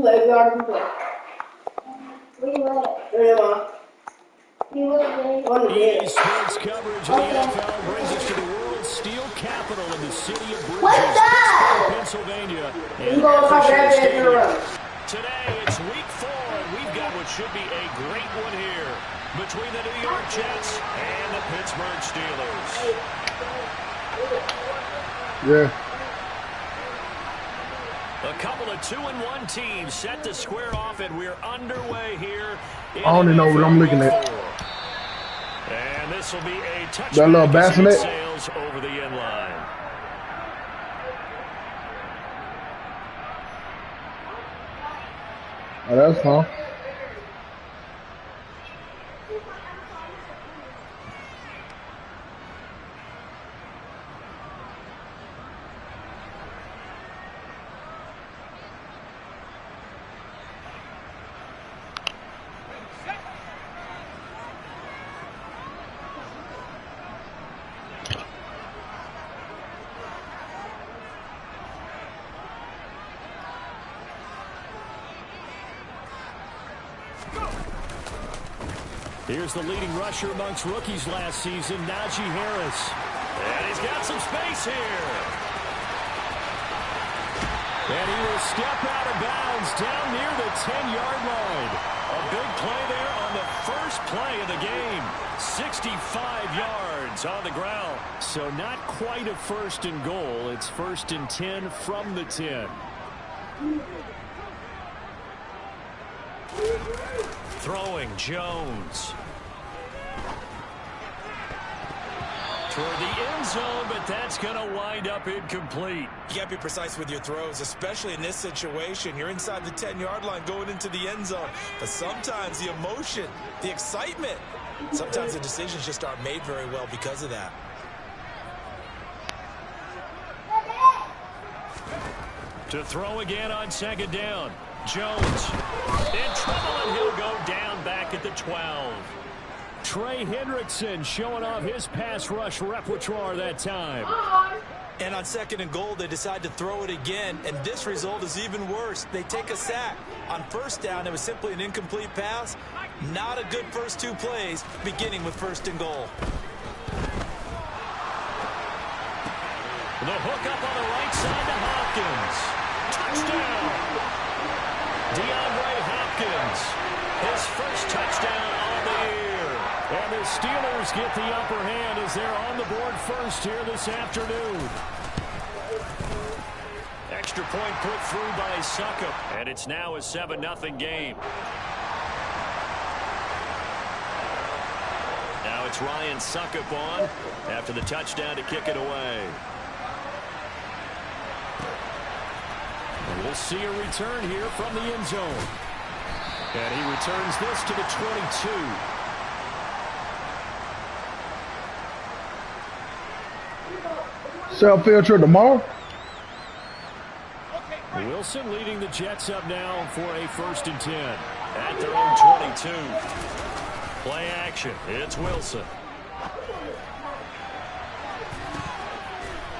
play. We already play. Where you at? Where am I? EA Sports coverage of the NFL brings us to the world's steel capital in the city of Bridges, Pittsburgh, Pennsylvania. Today it's week 4, and we've got what should be a great one here between the New York Jets and the Pittsburgh Steelers. Yeah. A couple of 2-1 teams set to square off, and we're underway here. I don't even know what I'm looking at. And this will be a touchback that little bassinet sails over the end line. Oh, that's fun. Here's the leading rusher amongst rookies last season, Najee Harris. And he's got some space here. And he will step out of bounds down near the 10-yard line. A big play there on the first play of the game. 65 yards on the ground. So not quite a first and goal. It's 1st and 10 from the 10. Throwing Jones. Toward the end zone, but that's going to wind up incomplete. You got to be precise with your throws, especially in this situation. You're inside the 10-yard line going into the end zone. But sometimes the emotion, the excitement, sometimes the decisions just aren't made very well because of that. To throw again on 2nd down. Jones in trouble, and he'll go down back at the 12. Trey Hendrickson showing off his pass rush repertoire that time. And on 2nd and goal, they decide to throw it again, and this result is even worse. They take a sack. On 1st down, it was simply an incomplete pass. Not a good first 2 plays, beginning with 1st and goal. The hook up on the right side to Hopkins. Touchdown. DeAndre Hopkins, his first touchdown on the year. And the Steelers get the upper hand as they're on the board first here this afternoon. Extra point put through by Succop, and it's now a 7-0 game. Now it's Ryan Succop on after the touchdown to kick it away. We'll see a return here from the end zone. And he returns this to the 22. Self-field trip tomorrow? Wilson leading the Jets up now for a 1st and 10 at their own 22. Play action. It's Wilson.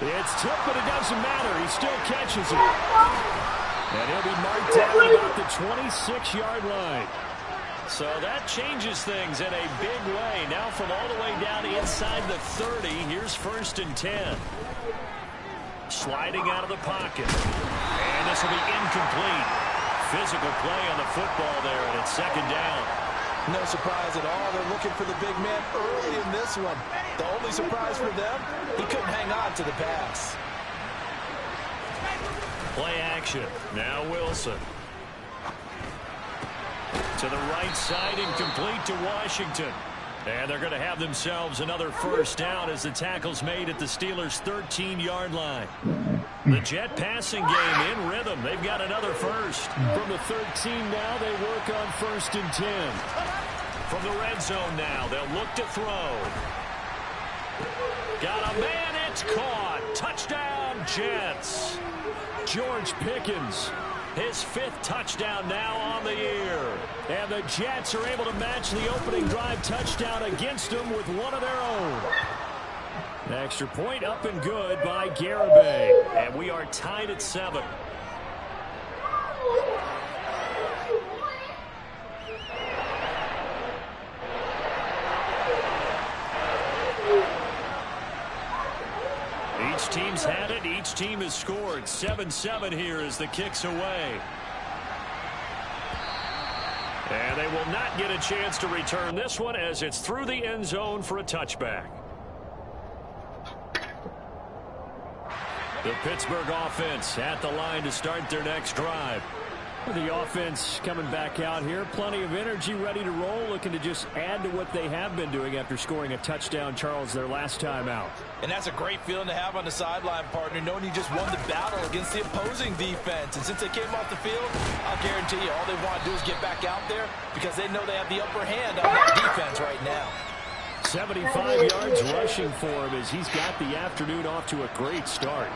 It's tipped, but it doesn't matter. He still catches it. And he'll be marked down about the 26-yard line. So that changes things in a big way. Now from all the way down inside the 30, here's 1st and 10. Sliding out of the pocket. And this will be incomplete. Physical play on the football there, and it's 2nd down. No surprise at all. They're looking for the big man early in this one. The only surprise for them, he couldn't hang on to the pass. Play action. Now Wilson. To the right side, incomplete to Washington. And they're going to have themselves another 1st down as the tackle's made at the Steelers' 13-yard line. The Jet passing game in rhythm. They've got another first. From the 13 now, they work on 1st and 10. From the red zone now, they'll look to throw. Got a man, it's caught. Touchdown, Jets. George Pickens, his 5th touchdown now on the year. And the Jets are able to match the opening drive touchdown against them with one of their own. Extra point up and good by Garibay. And we are tied at 7. team's had it. Each team has scored. 7-7 here as the kick's away. And they will not get a chance to return this one as it's through the end zone for a touchback. The Pittsburgh offense at the line to start their next drive. The offense coming back out here. Plenty of energy, ready to roll, looking to just add to what they have been doing after scoring a touchdown, Charles, their last time out. And that's a great feeling to have on the sideline, partner, knowing you just won the battle against the opposing defense. And since they came off the field, I'll guarantee you all they want to do is get back out there because they know they have the upper hand on that defense right now. 75 yards rushing for him as he's got the afternoon off to a great start.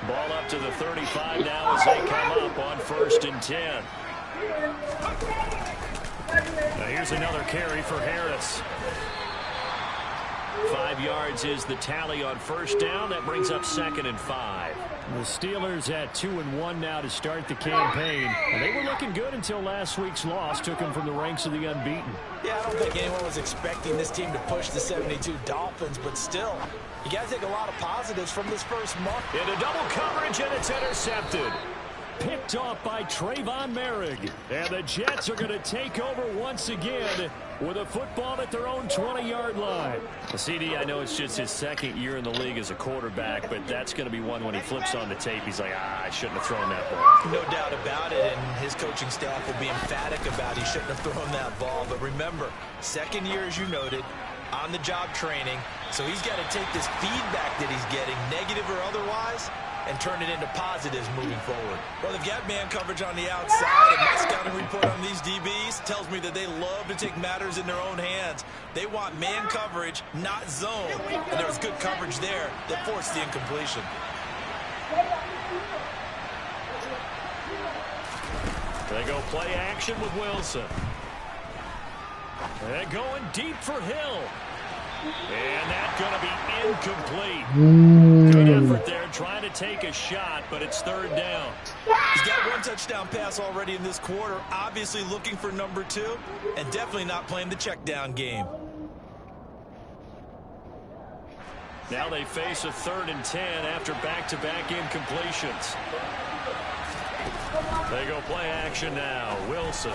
Ball up to the 35 now as they come up on 1st and 10. Now here's another carry for Harris. 5 yards is the tally on 1st down. That brings up 2nd and 5. The Steelers at 2-1 now to start the campaign. And they were looking good until last week's loss took them from the ranks of the unbeaten. Yeah, I don't think anyone was expecting this team to push the 72 Dolphins, but still, you got to take a lot of positives from this first month. Into double coverage, and it's intercepted. Picked off by Trayvon Merrick. And the Jets are going to take over once again with a football at their own 20-yard line. CD, I know it's just his 2nd year in the league as a quarterback, but that's going to be one when he flips on the tape. He's like, I shouldn't have thrown that ball. No doubt about it, and his coaching staff will be emphatic about he shouldn't have thrown that ball. But remember, 2nd year, as you noted, on-the-job training, so he's got to take this feedback that he's getting, negative or otherwise, and turn it into positives moving forward. Well, they've got man coverage on the outside, and my scouting report on these DBs tells me that they love to take matters in their own hands. They want man coverage, not zone, and there was good coverage there that forced the incompletion. They go play action with Wilson. They're going deep for Hill. And that's going to be incomplete. Good effort there trying to take a shot, but it's 3rd down. He's got 1 touchdown pass already in this quarter, obviously looking for number 2, and definitely not playing the check down game. Now they face a 3rd and 10 after back-to-back incompletions. They go play action now. Wilson.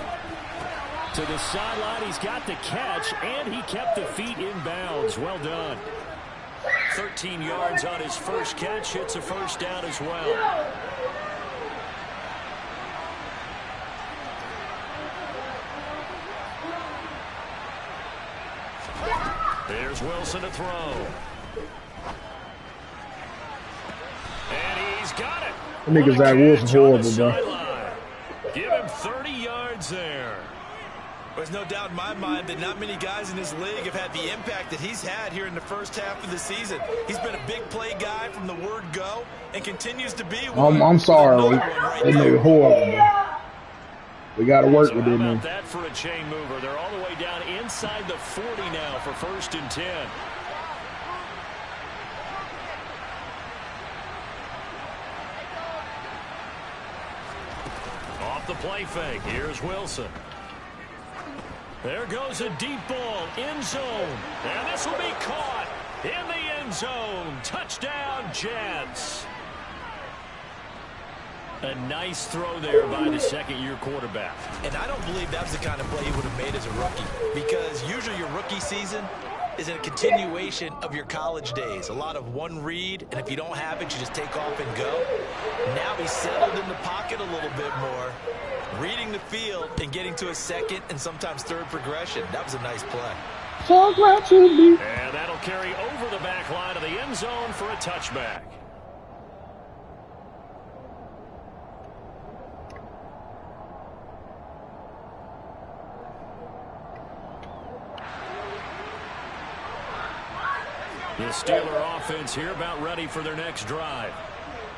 To the sideline, he's got the catch, and he kept the feet in bounds. Well done. 13 yards on his first catch. Hits a 1st down as well. There's Wilson to throw. And he's got it. That nigga Zach Wilson's horrible, bro. Give him 30 yards there. There's no doubt in my mind that not many guys in this league have had the impact that he's had here in the first half of the season. He's been a big play guy from the word go and continues to be one. I'm sorry. That nigga horrible, bro. We got to work with him. How about that for a chain mover? They're all the way down inside the 40 now for 1st and 10. Off the play fake. Here's Wilson. There goes a deep ball, end zone. And this will be caught in the end zone. Touchdown, Jets. A nice throw there by the 2nd-year quarterback. And I don't believe that's the kind of play he would have made as a rookie, because usually your rookie season is a continuation of your college days. A lot of one read, and if you don't have it, you just take off and go. Now he's settled in the pocket a little bit more, reading the field and getting to a 2nd and sometimes 3rd progression. That was a nice play. So glad to be. And that'll carry over the back line of the end zone for a touchback. The Steeler offense here about ready for their next drive.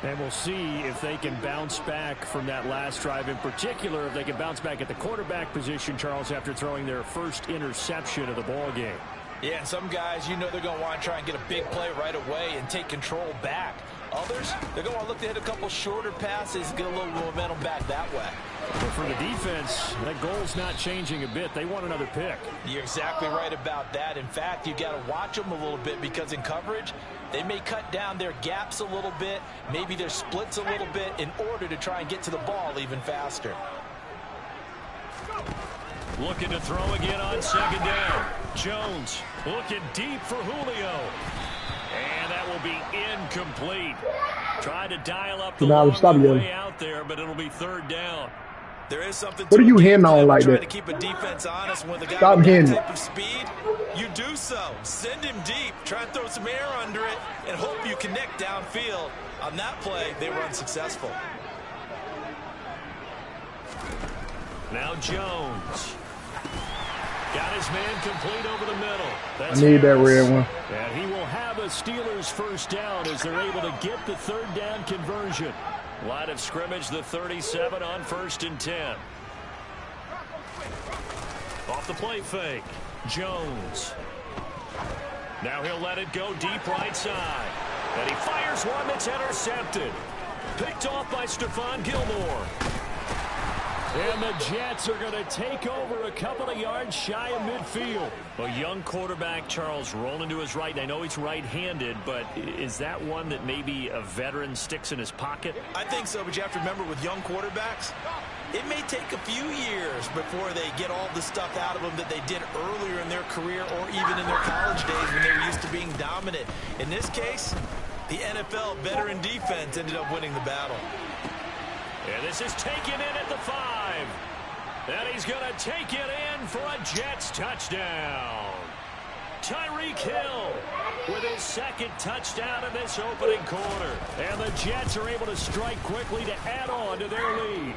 And we'll see if they can bounce back from that last drive. In particular, if they can bounce back at the quarterback position, Charles, after throwing their first interception of the ball game. Yeah, and some guys, you know they're going to want to try and get a big play right away and take control back. Others, they're going to look to hit a couple shorter passes, get a little momentum back that way. But for the defense, that goal's not changing a bit. They want another pick. You're exactly right about that. In fact, you got to watch them a little bit because in coverage, they may cut down their gaps a little bit, maybe their splits a little bit in order to try and get to the ball even faster. Looking to throw again on second down. Jones looking deep for Julio. And that will be incomplete. Tried to dial up the long way out there, but it'll be third down. There is something. What are you hitting on like that? To keep a defense honest when the guy Stop with that hitting. type of speed, you do so. Send him deep. Try and throw some air under it and hope you connect downfield. On that play, they were unsuccessful. Now Jones. Got his man complete over the middle. That's I need that red one. And he will have a Steelers first down as they're able to get the third down conversion. Line of scrimmage, the 37 on 1st and 10. Off the play fake. Jones. Now he'll let it go deep right side. And he fires one that's intercepted. Picked off by Stephon Gilmore. And the Jets are going to take over a couple of yards shy of midfield. A young quarterback, Charles, rolling to his right. And I know he's right-handed, but is that one that maybe a veteran sticks in his pocket? I think so, but you have to remember with young quarterbacks, it may take a few years before they get all the stuff out of them that they did earlier in their career or even in their college days when they were used to being dominant. In this case, the NFL veteran defense ended up winning the battle. And this is taken in at the 5. And he's going to take it in for a Jets touchdown. Tyreek Hill with his second touchdown in this opening quarter. And the Jets are able to strike quickly to add on to their lead.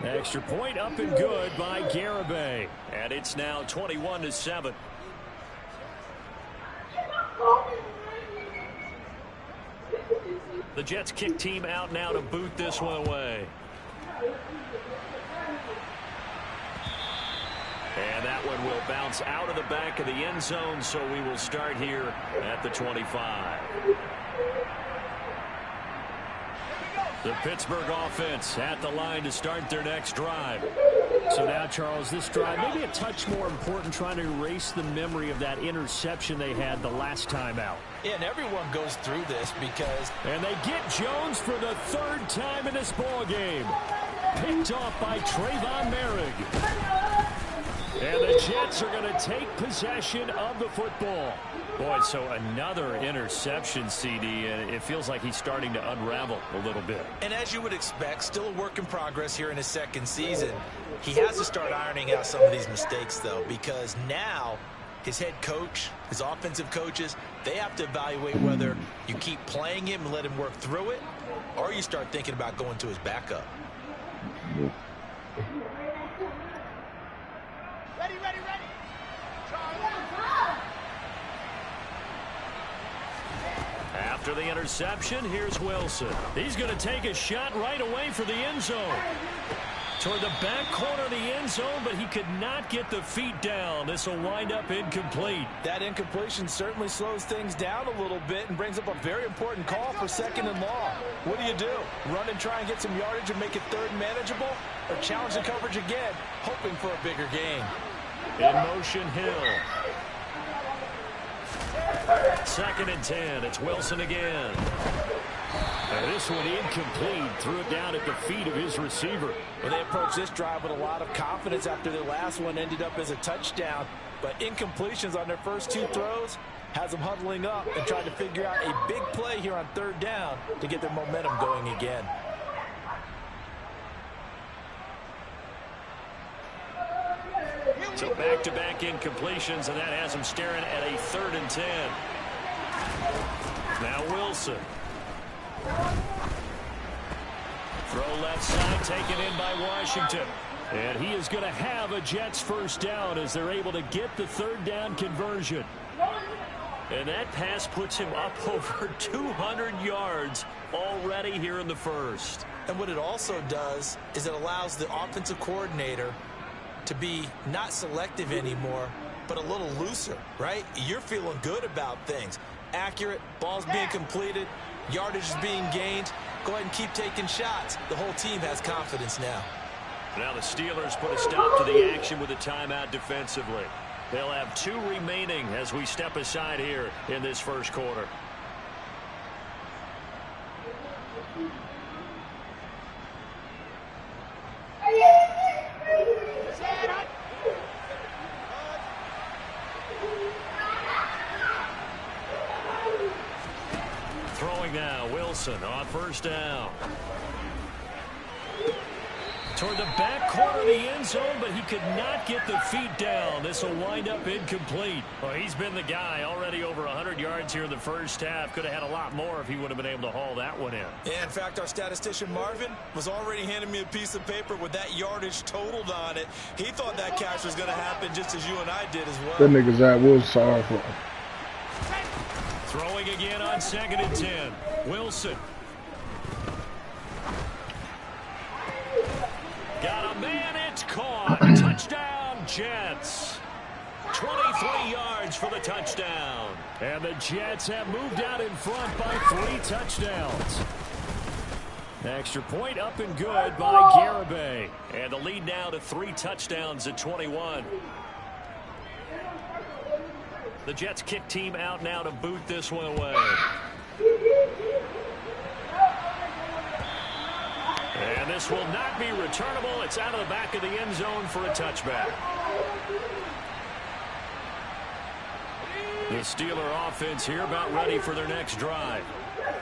Extra point up and good by Garibay. And it's now 21-7. The Jets kick team out now to boot this one away. And that one will bounce out of the back of the end zone, so we will start here at the 25. The Pittsburgh offense at the line to start their next drive. So now, Charles, this drive maybe a touch more important, trying to erase the memory of that interception they had the last time out. Yeah, and everyone goes through this because... And they get Jones for the third time in this ball game. Picked off by Trayvon Merrick. And the Jets are going to take possession of the football. Boy, so another interception, CD, and it feels like he's starting to unravel a little bit. And as you would expect, still a work in progress here in his second season. He has to start ironing out some of these mistakes, though, because now his head coach, his offensive coaches, they have to evaluate whether you keep playing him and let him work through it, or you start thinking about going to his backup. Ready. After the interception, here's Wilson. He's going to take a shot right away for the end zone. Toward the back corner of the end zone, but he could not get the feet down. This will wind up incomplete. That incompletion certainly slows things down a little bit and brings up a very important call for 2nd and long. What do? Run and try and get some yardage and make it third and manageable? Or challenge the coverage again, hoping for a bigger gain? In motion, Hill. 2nd and 10. It's Wilson again. And this one incomplete. Threw it down at the feet of his receiver. Well, they approached this drive with a lot of confidence after their last one ended up as a touchdown. But incompletions on their first 2 throws has them huddling up and trying to figure out a big play here on 3rd down to get their momentum going again. So back-to-back incompletions, and that has them staring at a 3rd and 10. Now Wilson. Throw left side, taken in by Washington. And he is going to have a Jets first down as they're able to get the 3rd down conversion. And that pass puts him up over 200 yards already here in the first. And what it also does is it allows the offensive coordinator to be not selective anymore, but a little looser, right? You're feeling good about things. Accurate, balls being completed. Yardage is being gained. Go ahead and keep taking shots. The whole team has confidence now. Now the Steelers put a stop to the action with a timeout defensively. They'll have 2 remaining as we step aside here in this first quarter. Throwing now, Wilson on first down. Toward the back corner of the end zone, but he could not get the feet down. This will wind up incomplete. Well, he's been the guy already over 100 yards here in the first half. Could have had a lot more if he would have been able to haul that one in. Yeah, in fact, our statistician Marvin was already handing me a piece of paper with that yardage totaled on it. He thought that catch was going to happen just as you and I did as well. That niggas that was sorry for him. Throwing again on 2nd and 10. Wilson. Got a man, it's caught. Touchdown, Jets. 23 yards for the touchdown. And the Jets have moved out in front by 3 touchdowns. Extra point up and good by Garibay. And the lead now to 3 touchdowns at 21. The Jets kick team out now to boot this one away. And this will not be returnable. It's out of the back of the end zone for a touchback. The Steeler offense here about ready for their next drive.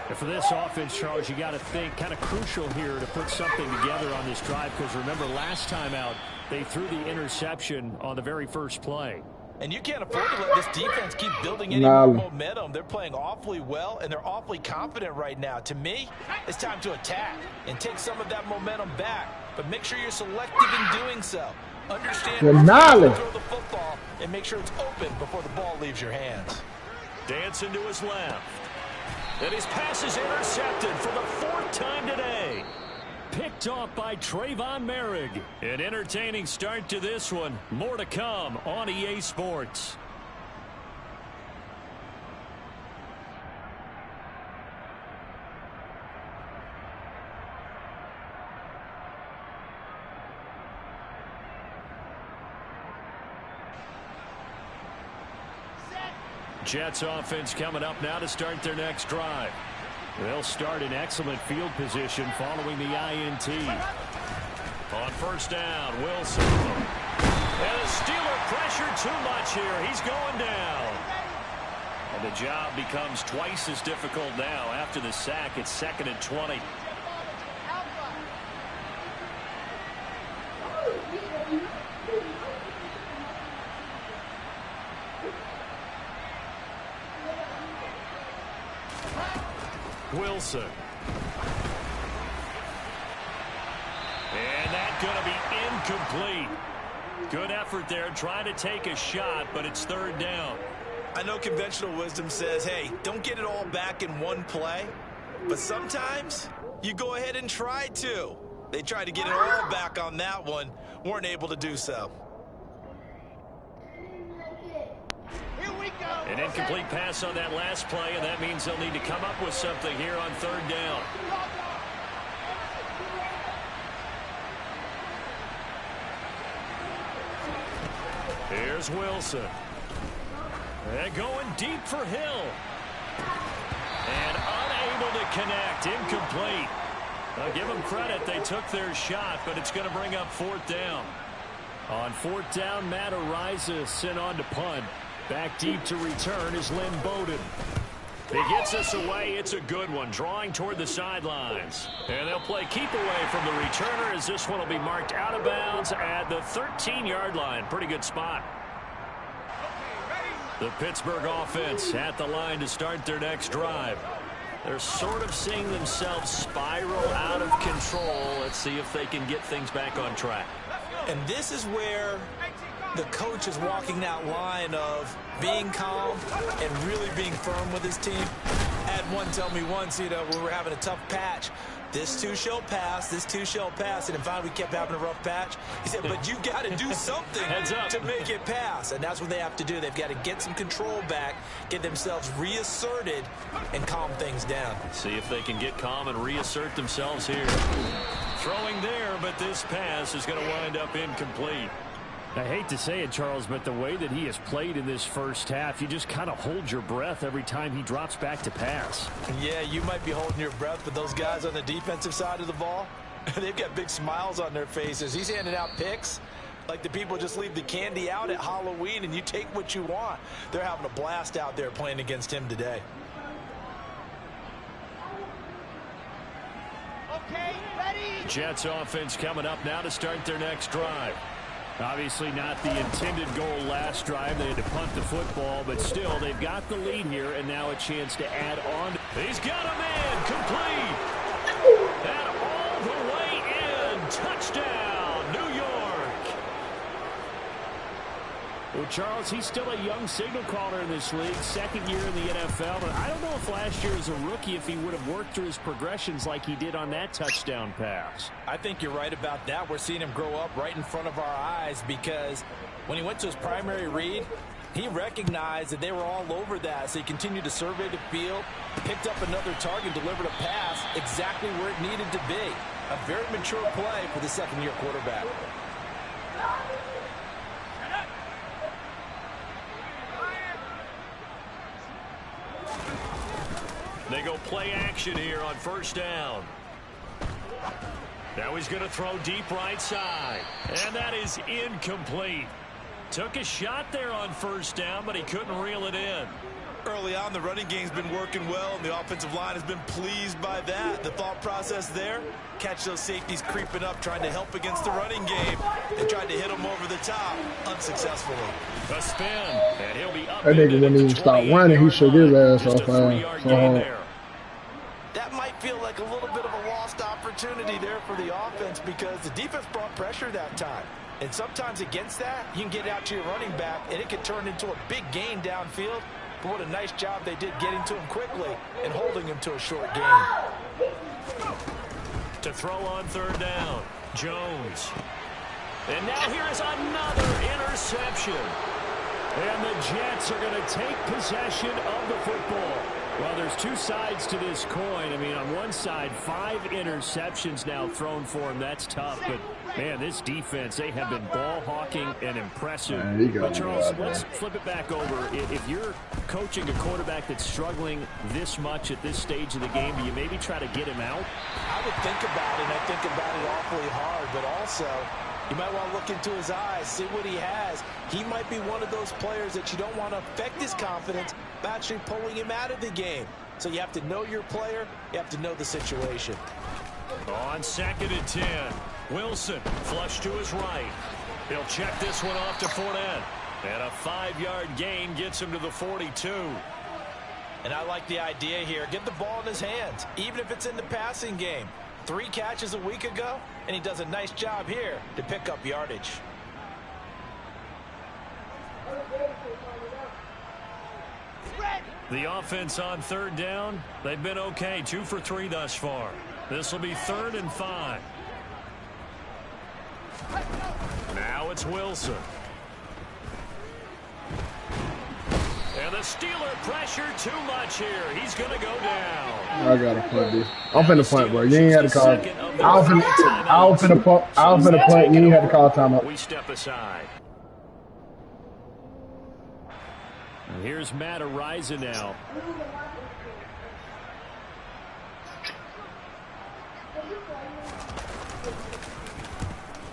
And for this offense, Charles, you got to think kind of crucial here to put something together on this drive, because remember last time out they threw the interception on the very first play. And you can't afford to let this defense keep building any more momentum. They're playing awfully well, and they're awfully confident right now. To me, it's time to attack and take some of that momentum back. But make sure you're selective in doing so. Understand where to throw the football and make sure it's open before the ball leaves your hands. Dancing to his left. And his pass is intercepted for the 4th time today. Picked off by Trayvon Merrick. An entertaining start to this one. More to come on EA Sports. Jets offense coming up now to start their next drive. They'll start in excellent field position following the INT. On first down, Wilson. And the Steeler pressure too much here. He's going down. And the job becomes twice as difficult now after the sack. It's 2nd and 20. Wilson. And that's going to be incomplete. Good effort there trying to take a shot, but it's 3rd down. I know conventional wisdom says, hey, don't get it all back in one play. But sometimes you go ahead and try to. They tried to get it all back on that one. Weren't able to do so. An incomplete pass on that last play, and that means they'll need to come up with something here on 3rd down. Here's Wilson. And going deep for Hill. And unable to connect. Incomplete. I'll give them credit. They took their shot, but it's going to bring up 4th down. On 4th down, Matt Ariza sent on to punt. Back deep to return is Lynn Bowden. He gets us away. It's a good one, drawing toward the sidelines. And they'll play keep away from the returner as this one will be marked out of bounds at the 13-yard line. Pretty good spot. The Pittsburgh offense at the line to start their next drive. They're sort of seeing themselves spiral out of control. Let's see if they can get things back on track. And this is where the coach is walking that line of being calm and really being firm with his team. I had one tell me once, we were having a tough patch. this too shall pass, this too shall pass. And finally, we kept having a rough patch. He said, but you got to do something to make it pass. And that's what they have to do. They've got to get some control back, get themselves reasserted, and calm things down. See if they can get calm and reassert themselves here. Throwing there, but this pass is going to wind up incomplete. I hate to say it, Charles, but the way that he has played in this first half, you just kind of hold your breath every time he drops back to pass. Yeah, you might be holding your breath, but those guys on the defensive side of the ball, they've got big smiles on their faces. He's handing out picks like the people just leave the candy out at Halloween and you take what you want. They're having a blast out there playing against him today. Okay, ready? Jets offense coming up now to start their next drive. Obviously not the intended goal last drive. They had to punt the football, but still they've got the lead here and now a chance to add on. He's got a man complete. And all the way in. Touchdown, New York. Well, Charles, he's still a young signal caller in this league, second year in the NFL. But I don't know if last year as a rookie, if he would have worked through his progressions like he did on that touchdown pass. I think you're right about that. We're seeing him grow up right in front of our eyes because when he went to his primary read, he recognized that they were all over that. So he continued to survey the field, picked up another target, delivered a pass exactly where it needed to be. A very mature play for the second-year quarterback. They go play action here on first down. Now he's going to throw deep right side. And that is incomplete. Took a shot there on first down, but he couldn't reel it in. Early on, the running game's been working well, and the offensive line has been pleased by that. The thought process there, catch those safeties creeping up, trying to help against the running game. They tried to hit him over the top, unsuccessfully. A spin, and he'll be up. That nigga wouldn't even stop running. He shook his ass off fast. That might feel like a little bit of a lost opportunity there for the offense because the defense brought pressure that time. And sometimes against that, you can get out to your running back, and it can turn into a big gain downfield. But what a nice job they did getting to him quickly and holding him to a short gain. To throw on third down, Jones. And now here is another interception. And the Jets are going to take possession of the football. Well, there's two sides to this coin. I mean, on one side, 5 interceptions now thrown for him. That's tough. But, man, this defense, they have been ball hawking and impressive. But, Charles, let's flip it back over. If you're coaching a quarterback that's struggling this much at this stage of the game, do you maybe try to get him out? I would think about it, and I think about it awfully hard. But also, you might want to look into his eyes, see what he has. He might be one of those players that you don't want to affect his confidence by actually pulling him out of the game. So you have to know your player. You have to know the situation. On 2nd and 10, Wilson flush to his right. He'll check this one off to Fournette. And a 5-yard gain gets him to the 42. And I like the idea here. Get the ball in his hands, even if it's in the passing game. 3 catches a week ago, and he does a nice job here to pick up yardage. The offense on third down, they've been okay. 2 for 3 thus far. This will be 3rd and 5. Now it's Wilson. And the Steeler pressure too much here. He's going to go down. I gotta punt this. I'm finna punt, bro. You ain't had to call. I'll finna punt. You ain't had to call timeout. We step aside. And here's Matt Ariza now.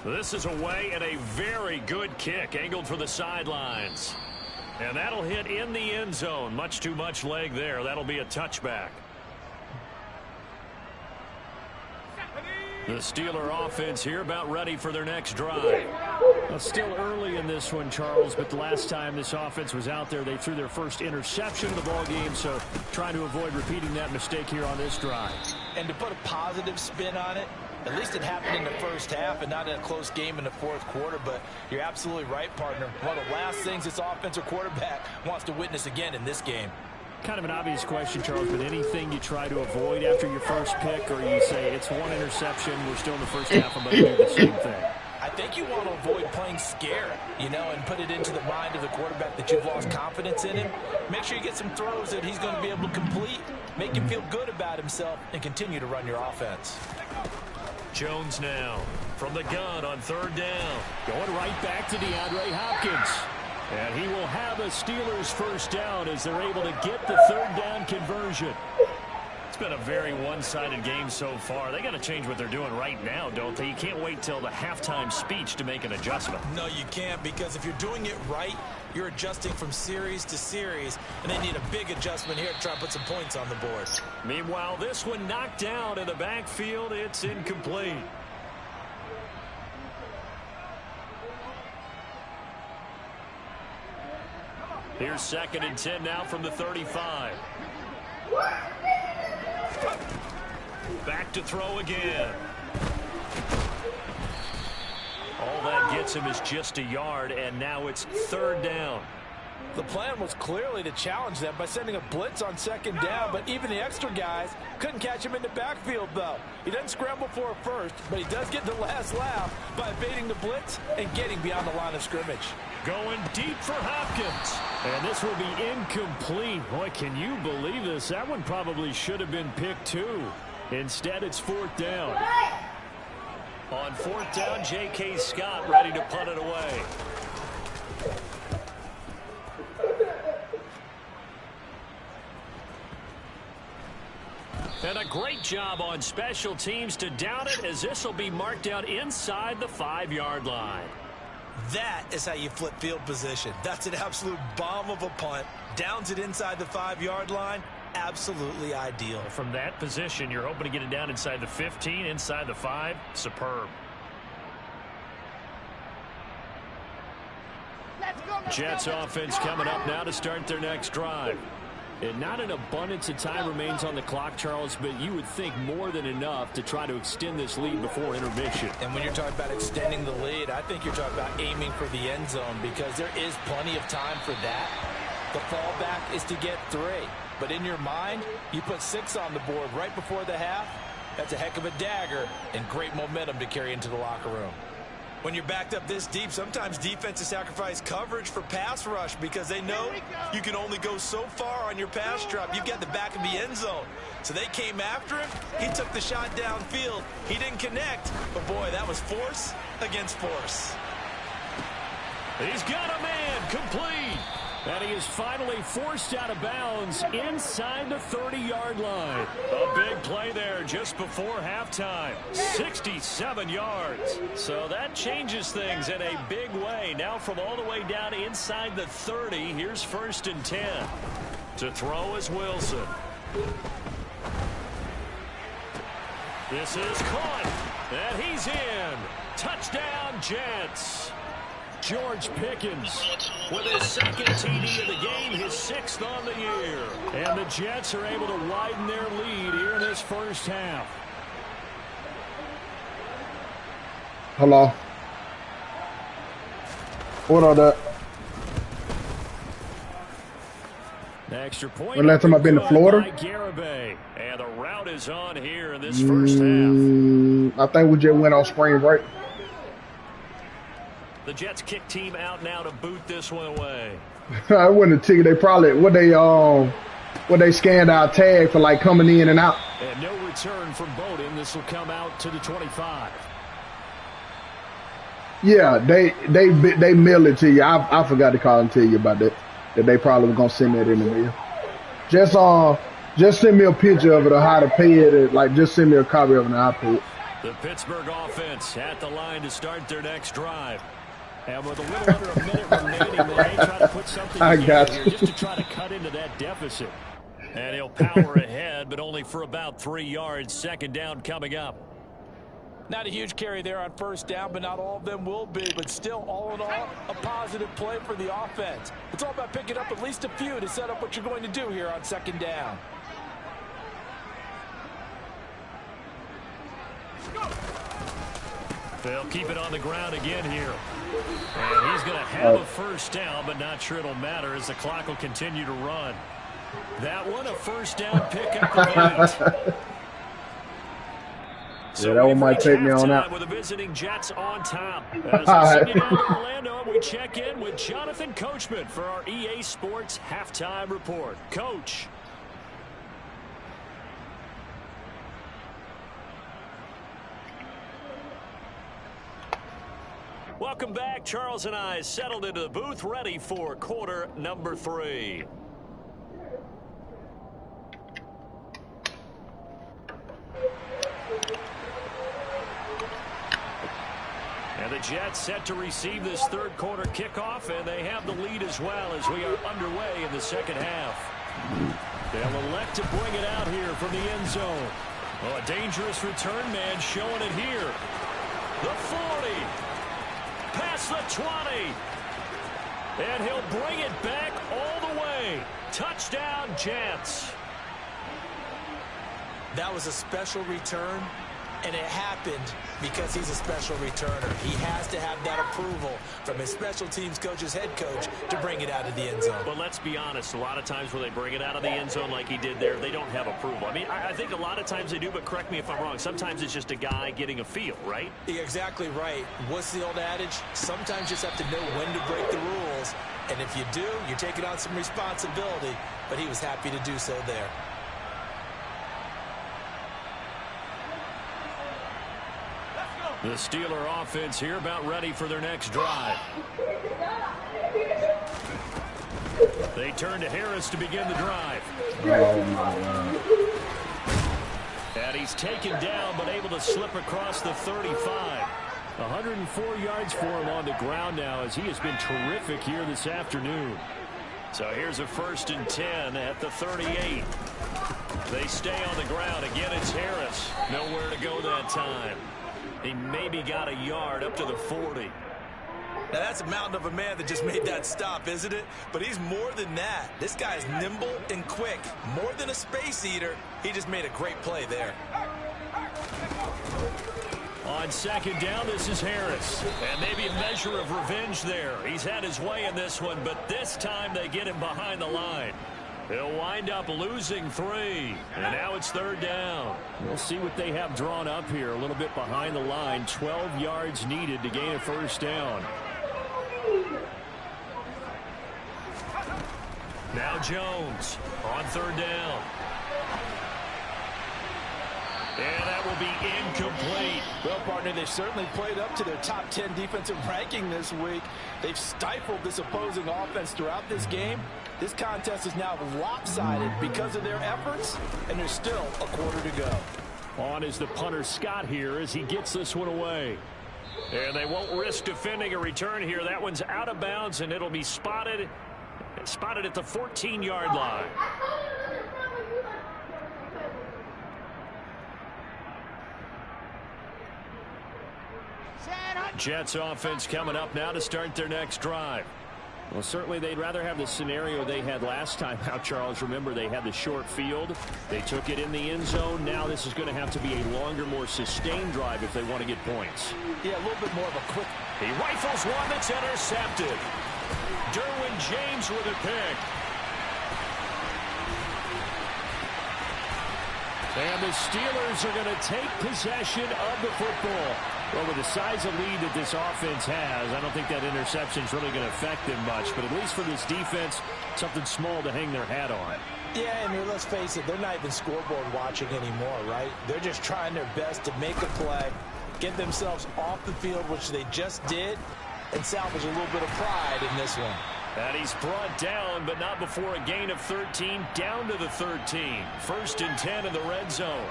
This is away and a very good kick angled for the sidelines. And that'll hit in the end zone. Much too much leg there. That'll be a touchback. The Steeler offense here about ready for their next drive. Well, still early in this one, Charles, but the last time this offense was out there, they threw their first interception of the ball game, so trying to avoid repeating that mistake here on this drive. And to put a positive spin on it, at least it happened in the first half and not in a close game in the 4th quarter, but you're absolutely right, partner. One of the last things this offensive quarterback wants to witness again in this game. Kind of an obvious question, Charles, but anything you try to avoid after your first pick, or you say it's one interception, we're still in the first half, I'm going to do the same thing? I think you want to avoid playing scared, you know, and put it into the mind of the quarterback that you've lost confidence in him. Make sure you get some throws that he's going to be able to complete, make him feel good about himself, and continue to run your offense. Jones now from the gun on third down. Going right back to DeAndre Hopkins. And he will have a Steelers first down as they're able to get the third down conversion. It's been a very one-sided game so far. They got to change what they're doing right now, don't they? You can't wait till the halftime speech to make an adjustment. No, you can't, because if you're doing it right, you're adjusting from series to series, and they need a big adjustment here to try and put some points on the board. Meanwhile, this one knocked down in the backfield. It's incomplete. Here's 2nd and 10 now from the 35. Back to throw again. All that gets him is just a yard, and now it's 3rd down. The plan was clearly to challenge them by sending a blitz on 2nd down, but even the extra guys couldn't catch him in the backfield, though. He doesn't scramble for a first, but he does get the last laugh by evading the blitz and getting beyond the line of scrimmage. Going deep for Hopkins. And this will be incomplete. Boy, can you believe this? That one probably should have been picked too. Instead, it's 4th down. On 4th down, J.K. Scott ready to punt it away. And a great job on special teams to down it, as this will be marked out inside the 5-yard line. That is how you flip field position. That's an absolute bomb of a punt. Downs it inside the 5-yard line. Absolutely ideal. From that position, you're hoping to get it down inside the 15, inside the 5. Superb. Jets offense coming up now to start their next drive. And not an abundance of time remains on the clock, Charles, but you would think more than enough to try to extend this lead before intermission. And when you're talking about extending the lead, I think you're talking about aiming for the end zone, because there is plenty of time for that. The fallback is to get 3. But in your mind, you put 6 on the board right before the half. That's a heck of a dagger and great momentum to carry into the locker room. When you're backed up this deep, sometimes defenses sacrifice coverage for pass rush because they know you can only go so far on your pass drop. You've got the back of the end zone. So they came after him. He took the shot downfield. He didn't connect. But, boy, that was force against force. He's got a man complete. And he is finally forced out of bounds inside the 30-yard line. A big play there just before halftime. 67 yards. So that changes things in a big way. Now from all the way down inside the 30, here's 1st and 10. To throw is Wilson. This is caught. And he's in. Touchdown, Jets. George Pickens with his 2nd TD of the game, his 6th on the year. And the Jets are able to widen their lead here in this first half. Hello. What are that? Extra point. When last time I've been to Florida? And the route is on here in this first half. I think we just went on spring break. The Jets kick team out now to boot this one away. I wouldn't have ticket. They probably what they scanned our tag for like coming in and out. And no return from Bowden. This will come out to the 25. Yeah, they mail it to you. I forgot to call and tell you about that. That they probably were gonna send that in the mail. Just send me a picture of it or how to pay it. Like just send me a copy of it and I'll pay it. The Pittsburgh offense at the line to start their next drive. And with a little under a minute remaining, they may try to put something together here just to try to cut into that deficit. And he'll power ahead, but only for about 3 yards. 2nd down coming up. Not a huge carry there on 1st down, but not all of them will be. But still, all in all, a positive play for the offense. It's all about picking up at least a few to set up what you're going to do here on 2nd down. They'll keep it on the ground again here. And he's going to have a 1st down, but not sure it'll matter as the clock will continue to run. That one, a first down pickup of 8. Yeah, that one might take me on out. With the visiting Jets on top. As we send you down to Orlando, we check in with Jonathan Coachman for our EA Sports Halftime Report. Coach. Welcome back. Charles and I settled into the booth, ready for quarter number 3. And the Jets set to receive this third quarter kickoff, and they have the lead as well as we are underway in the second half. They'll elect to bring it out here from the end zone. Oh, a dangerous return man showing it here. The 40. Past the 20. And he'll bring it back all the way. Touchdown, Jets. That was a special return, and it happened because he's a special returner. He has to have that approval from his special teams coach's head coach to bring it out of the end zone. But let's be honest, a lot of times when they bring it out of the end zone like he did there, they don't have approval. I mean, I think a lot of times they do, but correct me if I'm wrong. Sometimes it's just a guy getting a feel, right? You're exactly right. What's the old adage? Sometimes you just have to know when to break the rules. And if you do, you're taking on some responsibility. But he was happy to do so there. The Steeler offense here about ready for their next drive. They turn to Harris to begin the drive. Oh, my God. And he's taken down but able to slip across the 35. 104 yards for him on the ground now as he has been terrific here this afternoon. So here's a 1st and 10 at the 38. They stay on the ground. Again, it's Harris. Nowhere to go that time. He maybe got a yard up to the 40. Now, that's a mountain of a man that just made that stop, isn't it? But he's more than that. This guy's nimble and quick. More than a space eater. He just made a great play there. On 2nd down, this is Harris. And maybe a measure of revenge there. He's had his way in this one, but this time they get him behind the line. They'll wind up losing 3. And now it's 3rd down. We'll see what they have drawn up here. A little bit behind the line. 12 yards needed to gain a 1st down. Now Jones on 3rd down. And that will be incomplete. Well, partner, they've certainly played up to their top 10 defensive ranking this week. They've stifled this opposing offense throughout this game. This contest is now lopsided because of their efforts, and there's still a quarter to go. On is the punter Scott here as he gets this one away. And they won't risk defending a return here. That one's out of bounds, and it'll be spotted at the 14-yard line. Jets offense coming up now to start their next drive. Well, certainly they'd rather have the scenario they had last time out, Charles. Remember, they had the short field. They took it in the end zone. Now this is going to have to be a longer, more sustained drive if they want to get points. Yeah, a little bit more of a quick. He rifles one that's intercepted. Derwin James with a pick. And the Steelers are going to take possession of the football. Well, with the size of lead that this offense has, I don't think that interception is really going to affect them much. But at least for this defense, something small to hang their hat on. Yeah, I mean, let's face it, they're not even scoreboard watching anymore, right? They're just trying their best to make a play, get themselves off the field, which they just did, and salvage a little bit of pride in this one. And he's brought down, but not before a gain of 13, down to the 13. 1st and 10 in the red zone.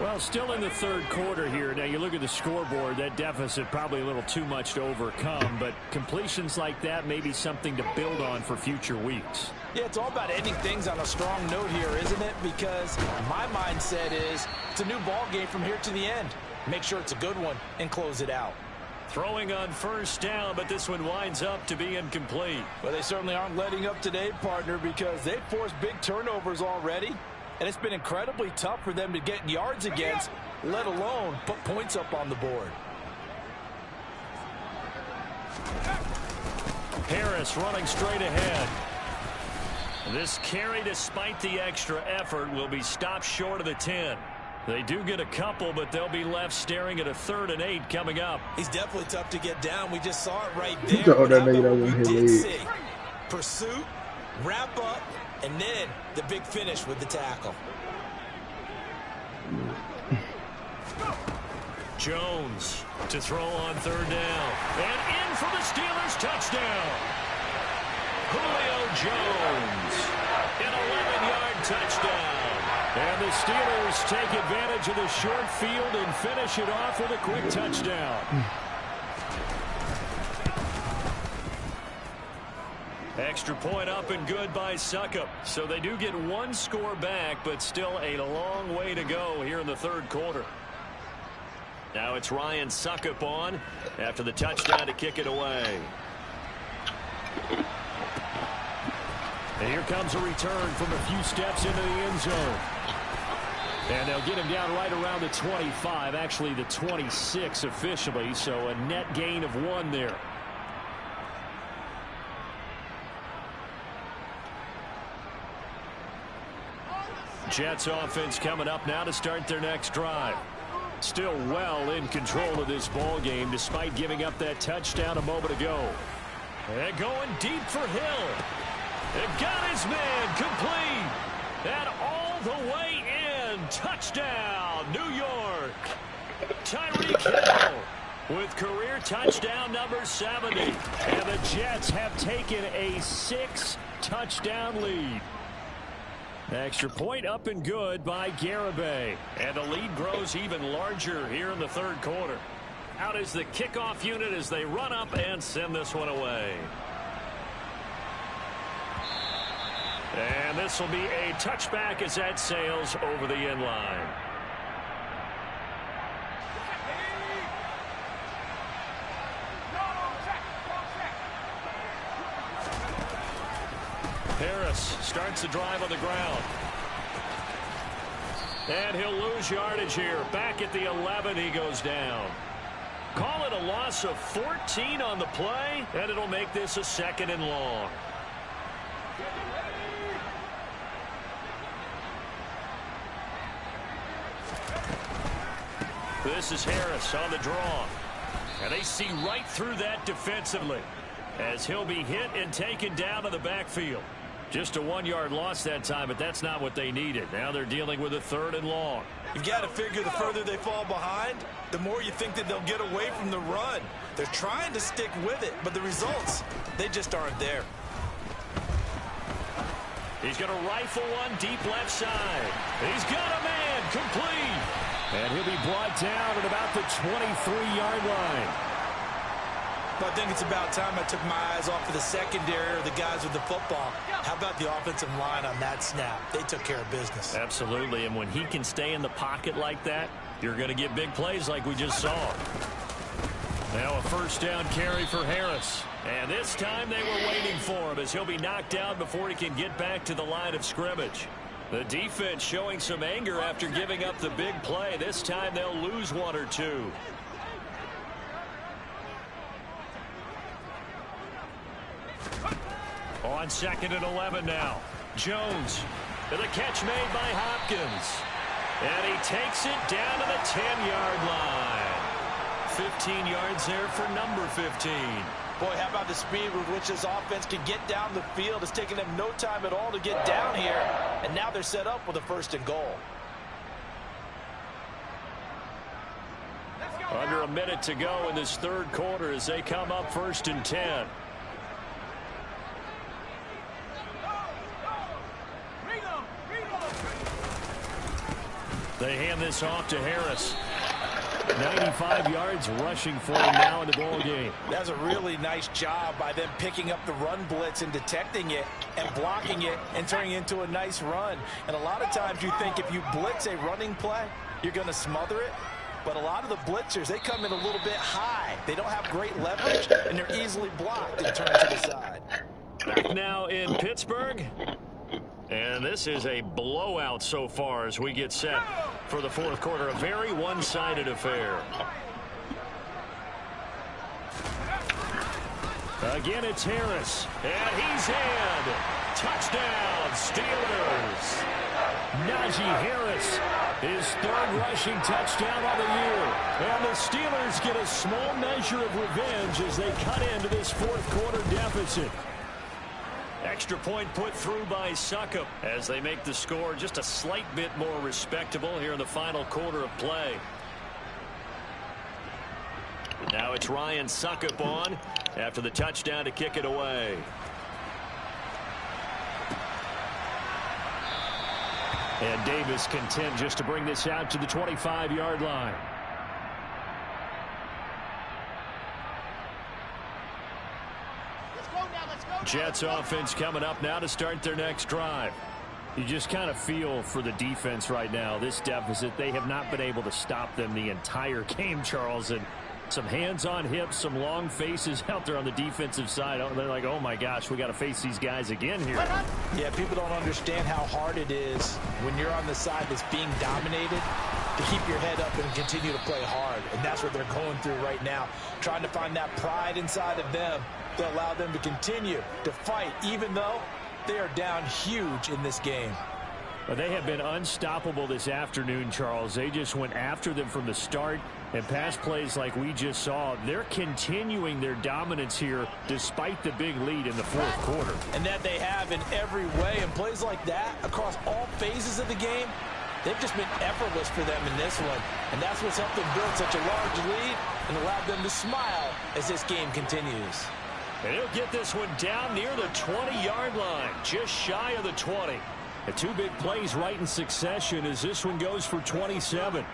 Well, still in the third quarter here. Now, you look at the scoreboard, that deficit probably a little too much to overcome, but completions like that may be something to build on for future weeks. Yeah, it's all about ending things on a strong note here, isn't it? Because my mindset is it's a new ball game from here to the end. Make sure it's a good one and close it out. Throwing on 1st down, but this one winds up to be incomplete. Well, they certainly aren't letting up today, partner, because they've forced big turnovers already. And it's been incredibly tough for them to get yards against, let alone put points up on the board. Harris running straight ahead. This carry, despite the extra effort, will be stopped short of the 10. They do get a couple, but they'll be left staring at a 3rd and 8 coming up. He's definitely tough to get down. We just saw it right there. That But how nigga about don't what want we his did leg. see? Pursuit, wrap up, and then the big finish with the tackle. Jones to throw on 3rd down. And in for the Steelers touchdown. Julio Jones, an 11-yard touchdown. And the Steelers take advantage of the short field and finish it off with a quick touchdown. Extra point up and good by Succop. So they do get 1 score back, but still a long way to go here in the 3rd quarter. Now it's Ryan Succop on after the touchdown to kick it away. And here comes a return from a few steps into the end zone. And they'll get him down right around the 25, actually the 26 officially, so a net gain of 1 there. Jets offense coming up now to start their next drive. Still well in control of this ball game despite giving up that touchdown a moment ago. And going deep for Hill. It got his man complete. And all the way in. Touchdown, New York. Tyreek Hill with career touchdown number 70. And the Jets have taken a 6-touchdown lead. Extra point up and good by Garibay. And the lead grows even larger here in the 3rd quarter. Out is the kickoff unit as they run up and send this one away. And this will be a touchback as that sails over the end line. Harris starts the drive on the ground. And he'll lose yardage here. Back at the 11, he goes down. Call it a loss of 14 on the play, and it'll make this a 2nd and long. This is Harris on the draw. And they see right through that defensively as he'll be hit and taken down to the backfield. Just a 1-yard loss that time, but that's not what they needed. Now they're dealing with a 3rd and long. You've got to figure the further they fall behind, the more you think that they'll get away from the run. They're trying to stick with it, but the results, they just aren't there. He's going to rifle one deep left side. He's got a man complete. And he'll be brought down at about the 23-yard line. But I think it's about time I took my eyes off of the secondary or the guys with the football. How about the offensive line on that snap? They took care of business. Absolutely, and when he can stay in the pocket like that, you're going to get big plays like we just saw. Now a 1st down carry for Harris. And this time they were waiting for him as he'll be knocked down before he can get back to the line of scrimmage. The defense showing some anger after giving up the big play. This time they'll lose 1 or 2. On 2nd and 11 now. Jones. And the catch made by Hopkins. And he takes it down to the 10-yard line. 15 yards there for number 15. Boy, how about the speed with which this offense can get down the field? It's taken them no time at all to get down here. And now they're set up with a 1st and goal. Under a minute to go in this 3rd quarter as they come up 1st and 10. They hand this off to Harris. 95 yards rushing for him now in the ball game. That's a really nice job by them picking up the run blitz and detecting it and blocking it and turning it into a nice run. And a lot of times you think if you blitz a running play, you're going to smother it. But a lot of the blitzers, they come in a little bit high. They don't have great leverage, and they're easily blocked and turned to the side. Back now in Pittsburgh. And this is a blowout so far as we get set for the 4th quarter. A very one-sided affair. Again, it's Harris. And he's in. Touchdown, Steelers. Najee Harris, his third rushing touchdown of the year. And the Steelers get a small measure of revenge as they cut into this fourth quarter deficit. Extra point put through by Succop as they make the score just a slight bit more respectable here in the final quarter of play. Now it's Ryan Succop on after the touchdown to kick it away. And Davis content just to bring this out to the 25-yard line. Jets offense coming up now to start their next drive. You just kind of feel for the defense right now. This deficit, they have not been able to stop them the entire game, Charles. And some hands on hips, some long faces out there on the defensive side. They're like, oh my gosh, we got to face these guys again here. Yeah, people don't understand how hard it is when you're on the side that's being dominated to keep your head up and continue to play hard. And that's what they're going through right now, trying to find that pride inside of them to allow them to continue to fight, even though they are down huge in this game. Well, they have been unstoppable this afternoon, Charles. They just went after them from the start, and pass plays like we just saw. They're continuing their dominance here despite the big lead in the fourth quarter. And that they have in every way. And plays like that across all phases of the game, they've just been effortless for them in this one. And that's what's helped them build such a large lead and allowed them to smile as this game continues. And he'll get this one down near the 20-yard line, just shy of the 20. The two big plays right in succession as this one goes for 27.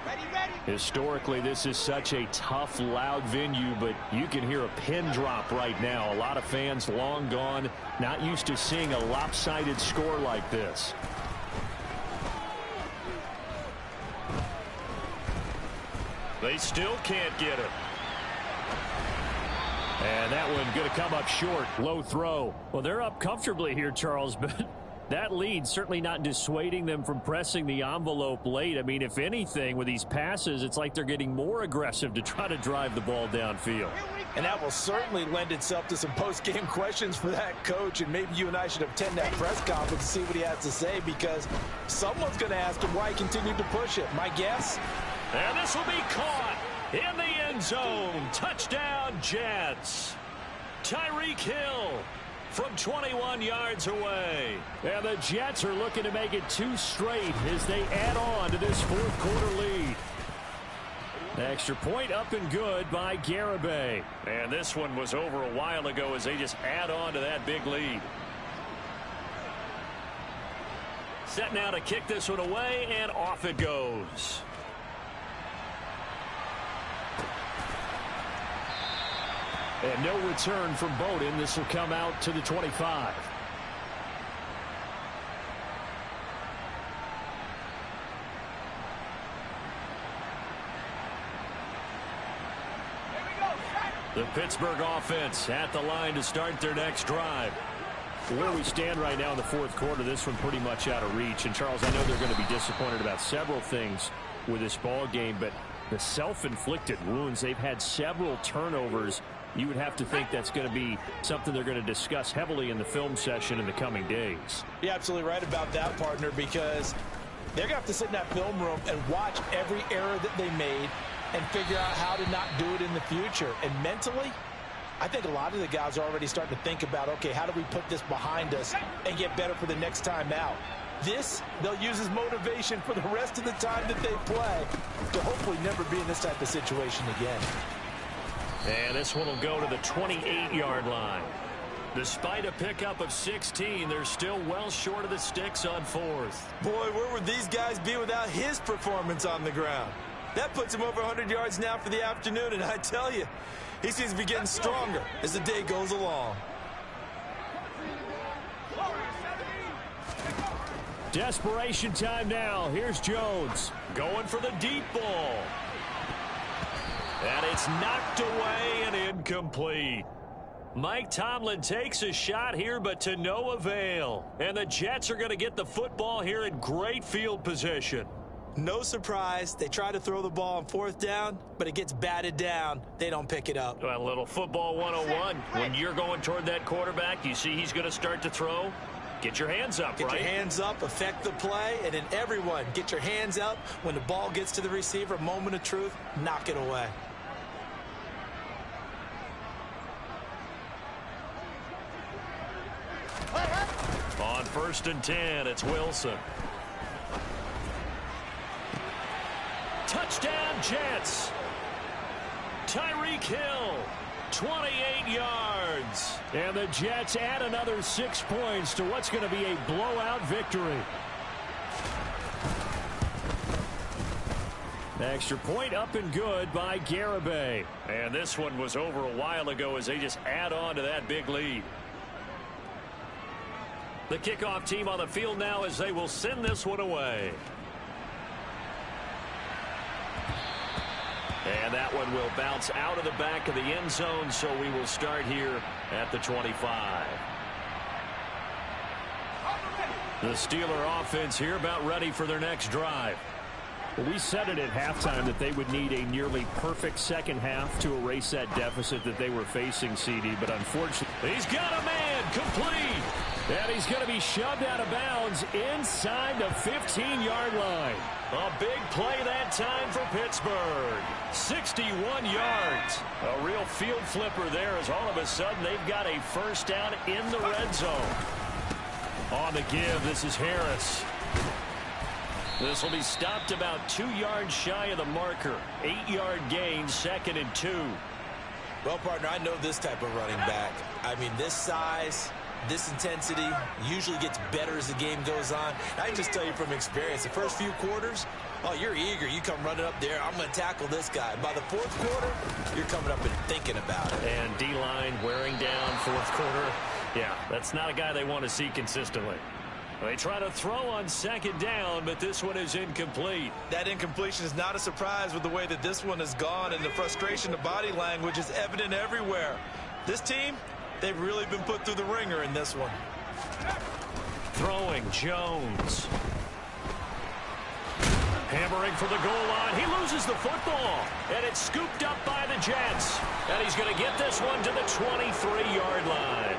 Historically, this is such a tough, loud venue, but you can hear a pin drop right now. A lot of fans long gone, not used to seeing a lopsided score like this. They still can't get it. And that one going to come up short. Low throw. Well, they're up comfortably here, Charles, but that lead certainly not dissuading them from pressing the envelope late. I mean, if anything, with these passes, it's like they're getting more aggressive to try to drive the ball downfield. And that will certainly lend itself to some post-game questions for that coach, and maybe you and I should attend that press conference and see what he has to say, because someone's going to ask him why he continued to push it. My guess? And this will be caught in the end zone. Touchdown, Jets. Tyreek Hill from 21 yards away. And the Jets are looking to make it 2 straight as they add on to this fourth quarter lead. Extra point up and good by Garibay. And this one was over a while ago as they just add on to that big lead. Set now to kick this one away, and off it goes. And no return from Bowden. This will come out to the 25. The Pittsburgh offense at the line to start their next drive. Where we stand right now in the fourth quarter, this one pretty much out of reach. And, Charles, I know they're going to be disappointed about several things with this ball game, but the self-inflicted wounds, they've had several turnovers. You would have to think that's going to be something they're going to discuss heavily in the film session in the coming days. You're absolutely right about that, partner, because they're going to have to sit in that film room and watch every error that they made and figure out how to not do it in the future. And mentally, I think a lot of the guys are already starting to think about, okay, how do we put this behind us and get better for the next time out? This, they'll use as motivation for the rest of the time that they play to hopefully never be in this type of situation again. And this one will go to the 28-yard line. Despite a pickup of 16, they're still well short of the sticks on fourth. Boy, where would these guys be without his performance on the ground? That puts him over 100 yards now for the afternoon, and I tell you, he seems to be getting stronger as the day goes along. Desperation time now. Here's Jones going for the deep ball. And it's knocked away and incomplete. Mike Tomlin takes a shot here, but to no avail. And the Jets are going to get the football here in great field position. No surprise, they try to throw the ball on fourth down, but it gets batted down. They don't pick it up. Well, a little football 101. When you're going toward that quarterback, you see he's going to start to throw. Get your hands up, Get right? your hands up, affect the play, and then everyone, get your hands up. When the ball gets to the receiver, moment of truth, knock it away. On 1st and 10, it's Wilson. Touchdown, Jets. Tyreek Hill, 28 yards. And the Jets add another 6 points to what's going to be a blowout victory. Extra point up and good by Garibay. And this one was over a while ago as they just add on to that big lead. The kickoff team on the field now as they will send this one away. And that one will bounce out of the back of the end zone, so we will start here at the 25. The Steeler offense here about ready for their next drive. Well, we said it at halftime that they would need a nearly perfect second half to erase that deficit that they were facing, CD, but unfortunately... He's got a man complete. And he's going to be shoved out of bounds inside the 15-yard line. A big play that time for Pittsburgh. 61 yards. A real field flipper there as all of a sudden they've got a first down in the red zone. On the give, this is Harris. This will be stopped about 2 yards shy of the marker. 8-yard gain, 2nd and 2. Well, partner, I know this type of running back. I mean, this size, this intensity usually gets better as the game goes on. I can just tell you from experience, the first few quarters, oh, you're eager. You come running up there, I'm going to tackle this guy. By the 4th quarter, you're coming up and thinking about it. And D-line wearing down 4th quarter. Yeah, that's not a guy they want to see consistently. They try to throw on 2nd down, but this one is incomplete. That incompletion is not a surprise with the way that this one has gone, and the frustration, the body language is evident everywhere. This team, they've really been put through the ringer in this one. Throwing Jones. Hammering for the goal line. He loses the football, and it's scooped up by the Jets. And he's going to get this one to the 23-yard line.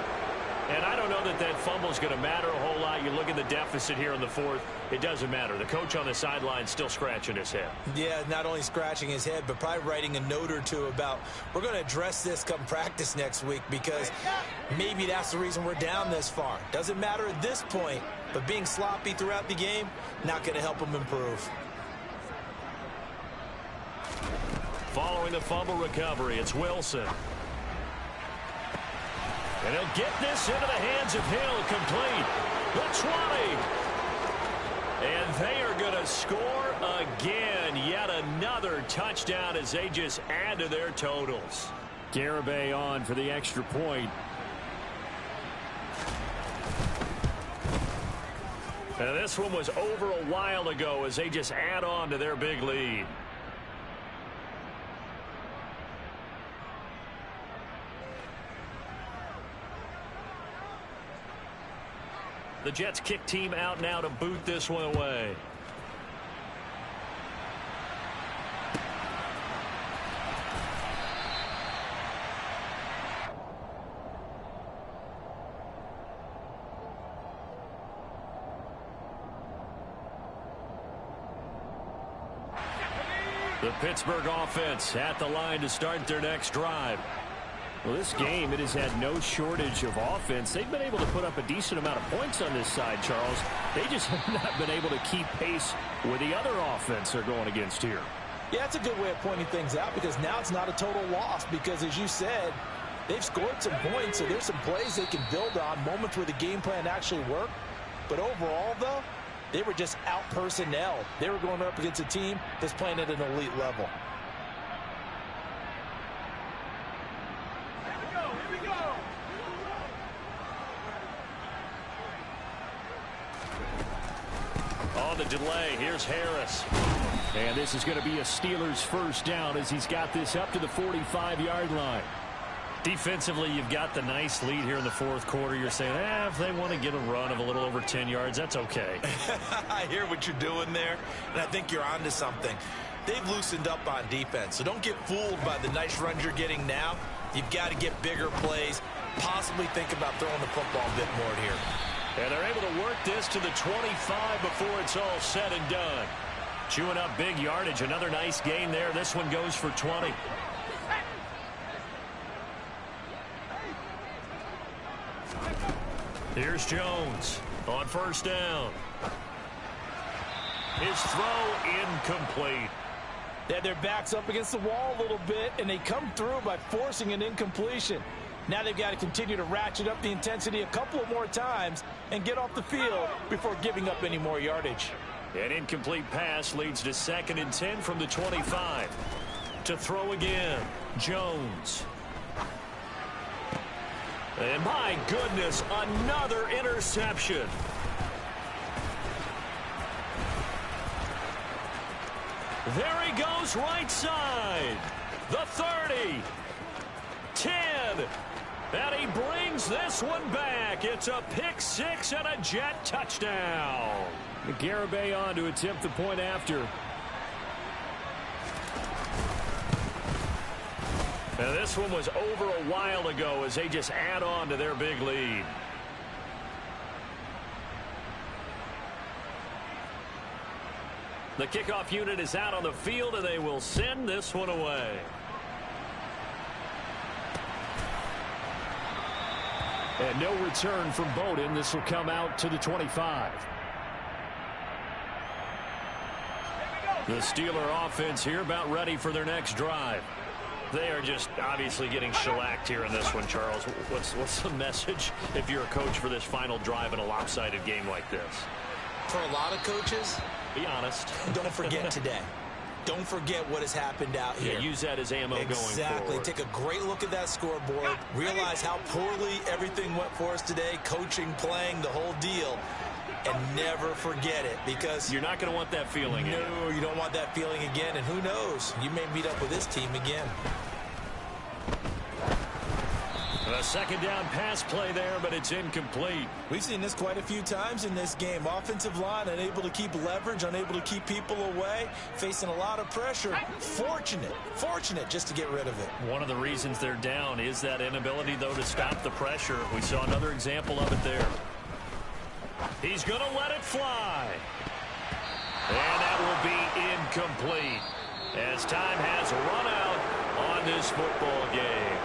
And I don't know that that fumble is going to matter a whole lot. You look at the deficit here in the 4th. It doesn't matter. The coach on the sideline still scratching his head. Yeah, not only scratching his head, but probably writing a note or two about we're going to address this come practice next week because maybe that's the reason we're down this far. Doesn't matter at this point, but being sloppy throughout the game, not going to help him improve. Following the fumble recovery, it's Wilson. And he'll get this into the hands of Hill, complete. The 20. And they are going to score again. Yet another touchdown as they just add to their totals. Garibay on for the extra point. And this one was over a while ago as they just add on to their big lead. The Jets kick team out now to boot this one away. The Pittsburgh offense at the line to start their next drive. Well, this game, it has had no shortage of offense. They've been able to put up a decent amount of points on this side, Charles. They just have not been able to keep pace with the other offense they're going against here. Yeah, that's a good way of pointing things out because now it's not a total loss because, as you said, they've scored some points, so there's some plays they can build on, moments where the game plan actually worked. But overall, though, they were just out-personnel. They were going up against a team that's playing at an elite level. On the delay, here's Harris. And this is going to be a Steelers first down as he's got this up to the 45-yard line. Defensively, you've got the nice lead here in the 4th quarter. You're saying, if they want to get a run of a little over 10 yards, that's okay. I hear what you're doing there, and I think you're onto something. They've loosened up on defense, so don't get fooled by the nice runs you're getting now. You've got to get bigger plays, possibly think about throwing the football a bit more here. And they're able to work this to the 25 before it's all said and done. Chewing up big yardage. Another nice gain there. This one goes for 20. Here's Jones on first down. His throw incomplete. They had their backs up against the wall a little bit, and they come through by forcing an incompletion. Now they've got to continue to ratchet up the intensity a couple of more times and get off the field before giving up any more yardage. An incomplete pass leads to 2nd and 10 from the 25. To throw again, Jones. And my goodness, another interception. There he goes, right side. The 30. 10. And he brings this one back. It's a pick six and a Jet touchdown. Garibay on to attempt the point after. Now this one was over a while ago as they just add on to their big lead. The kickoff unit is out on the field, and they will send this one away. And no return from Bowden. This will come out to the 25. The Steeler offense here about ready for their next drive. They are just obviously getting shellacked here in this one, Charles. What's the message if you're a coach for this final drive in a lopsided game like this? For a lot of coaches, be honest. Don't forget today. Don't forget what has happened out here. Yeah, use that as ammo going forward. Exactly. Take a great look at that scoreboard. Realize how poorly everything went for us today. Coaching, playing, the whole deal. And never forget it, because you're not going to want that feeling again. No, you don't want that feeling again. And who knows? You may meet up with this team again. A second down pass play there, but it's incomplete. We've seen this quite a few times in this game. Offensive line unable to keep leverage, unable to keep people away, facing a lot of pressure. Fortunate just to get rid of it. One of the reasons they're down is that inability, though, to stop the pressure. We saw another example of it there. He's going to let it fly. And that will be incomplete as time has run out on this football game.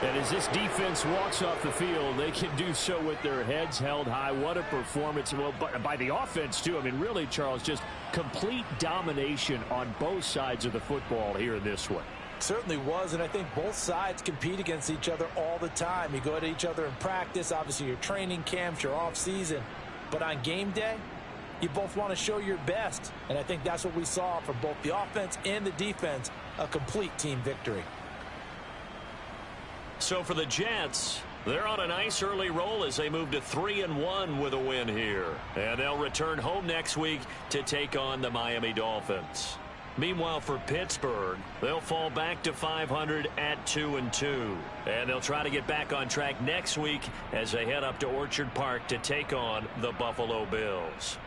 And as this defense walks off the field, they can do so with their heads held high. What a performance. Well, by the offense, too. I mean, really, Charles, just complete domination on both sides of the football here in this one. Certainly was, and I think both sides compete against each other all the time. You go at each other in practice, obviously your training camps, your off season. But on game day, you both want to show your best. And I think that's what we saw from both the offense and the defense, a complete team victory. So for the Jets, they're on a nice early roll as they move to 3-1 with a win here. And they'll return home next week to take on the Miami Dolphins. Meanwhile, for Pittsburgh, they'll fall back to 500 at 2-2. And they'll try to get back on track next week as they head up to Orchard Park to take on the Buffalo Bills.